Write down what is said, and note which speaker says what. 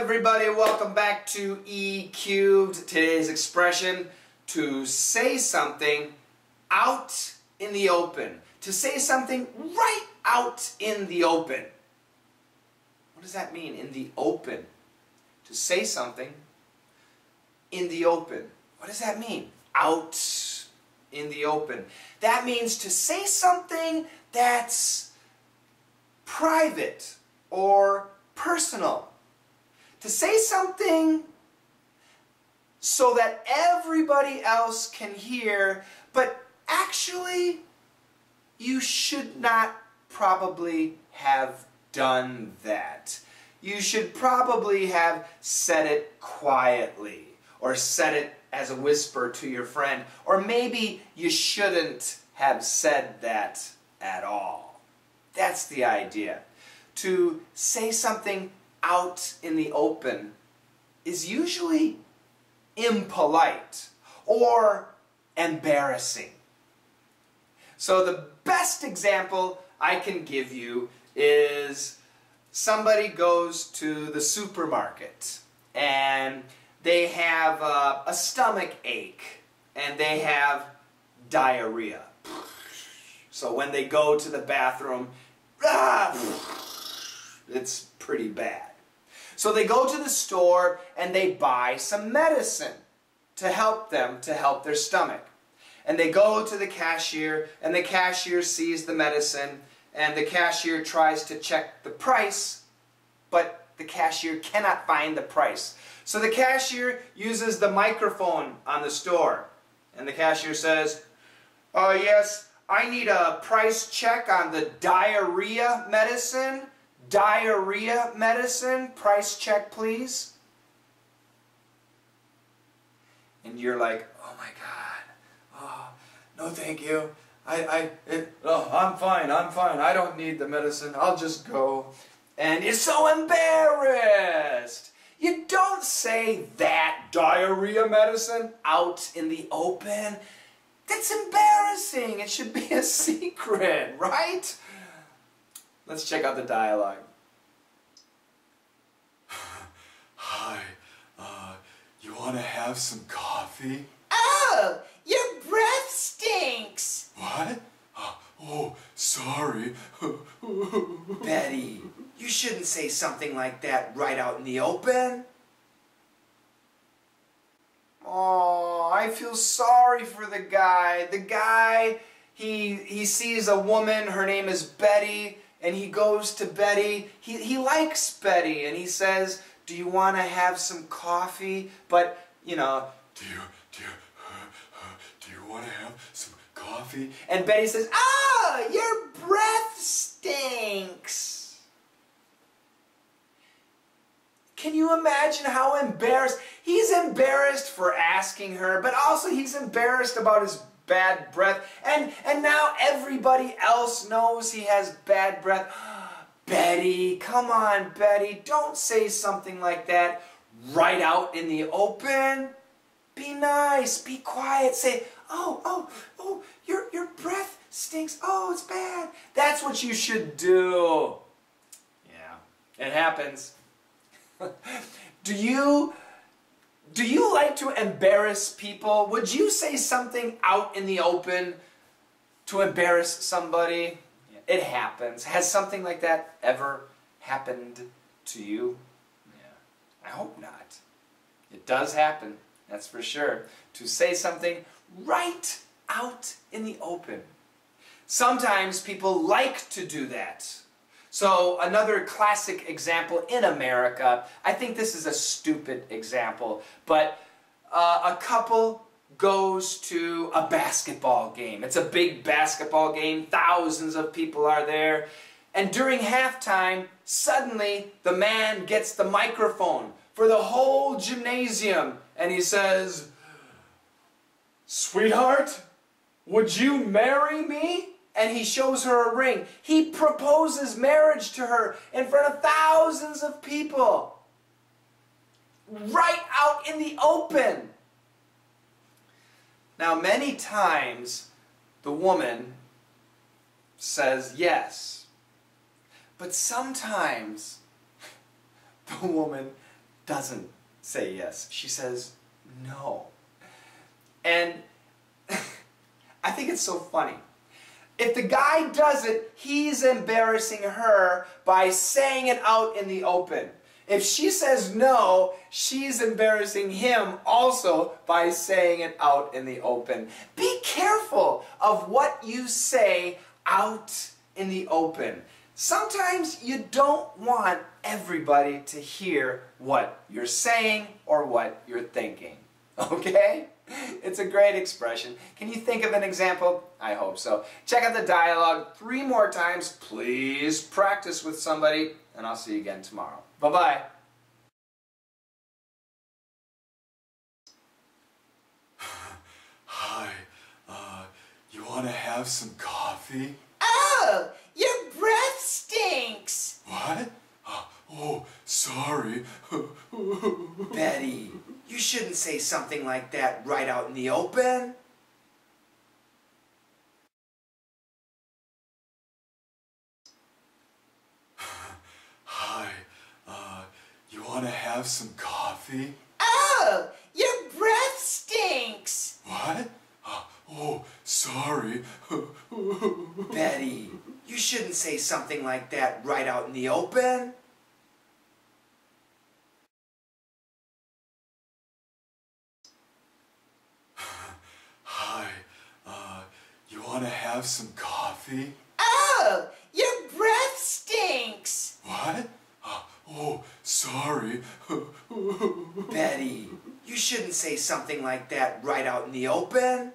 Speaker 1: everybody, welcome back to E Cubed. Today's expression, to say something out in the open. To say something right out in the open. What does that mean, in the open? To say something in the open. What does that mean? Out in the open. That means to say something that's private or personal. To say something so that everybody else can hear, but actually you should not probably have done that. You should probably have said it quietly, or said it as a whisper to your friend, or maybe you shouldn't have said that at all. That's the idea. To say something out in the open is usually impolite or embarrassing. So the best example I can give you is somebody goes to the supermarket and they have a stomach ache and they have diarrhea. So when they go to the bathroom, it's pretty bad. So they go to the store and they buy some medicine to help them, to help their stomach. And they go to the cashier and the cashier sees the medicine and the cashier tries to check the price, but the cashier cannot find the price. So the cashier uses the microphone on the store and the cashier says, yes, I need a price check on the diarrhea medicine. Diarrhea medicine, price check please. And you're like, oh my God, oh, no thank you. I'm fine, I don't need the medicine, I'll just go. And you're so embarrassed. You don't say that diarrhea medicine out in the open. That's embarrassing. It should be a secret, right? Let's check out the dialogue.
Speaker 2: Hi, you want to have some coffee?
Speaker 1: Oh, your breath stinks.
Speaker 2: What? Oh, sorry.
Speaker 1: Betty, you shouldn't say something like that right out in the open. Oh, I feel sorry for the guy. The guy, he sees a woman, her name is Betty, and he goes to Betty. He likes Betty, and he says, do you want to have some coffee? But, you know,
Speaker 2: Do you want to have some coffee?
Speaker 1: and Betty says, ah, your breath stinks. Can you imagine how embarrassed? He's embarrassed for asking her, but also he's embarrassed about his bad breath. And now everybody else knows he has bad breath. Betty, come on, Betty, don't say something like that right out in the open. Be nice, be quiet, say, oh, your breath stinks, oh, it's bad. That's what you should do. Yeah, it happens. Do you like to embarrass people? Would you say something out in the open to embarrass somebody? It happens. Has something like that ever happened to you? Yeah, I hope not. It does happen, that's for sure. To say something right out in the open. Sometimes people like to do that. So another classic example in America, I think this is a stupid example, but a couple goes to a basketball game. It's a big basketball game, thousands of people are there, and during halftime, suddenly the man gets the microphone for the whole gymnasium, and he says, "Sweetheart, would you marry me?" And he shows her a ring. He proposes marriage to her in front of thousands of people. Right out in the open. Now, many times the woman says yes. But sometimes the woman doesn't say yes. She says no. And I think it's so funny. If the guy does it, he's embarrassing her by saying it out in the open. If she says no, she's embarrassing him also by saying it out in the open. Be careful of what you say out in the open. Sometimes you don't want everybody to hear what you're saying or what you're thinking. Okay? It's a great expression. Can you think of an example? I hope so. Check out the dialogue 3 more times. Please practice with somebody, and I'll see you again tomorrow. Bye-bye.
Speaker 2: Hi, you want to have some coffee?
Speaker 1: Oh, your breath stinks.
Speaker 2: What? Oh, sorry.
Speaker 1: Betty, you shouldn't say something like that right out in the open.
Speaker 2: Hi, you want to have some coffee?
Speaker 1: Oh, your breath stinks.
Speaker 2: What? Oh, sorry.
Speaker 1: Betty, you shouldn't say something like that right out in the open.
Speaker 2: Hi, you want to have some coffee?
Speaker 1: Oh, your breath stinks.
Speaker 2: What? Oh, sorry.
Speaker 1: Betty, you shouldn't say something like that right out in the open.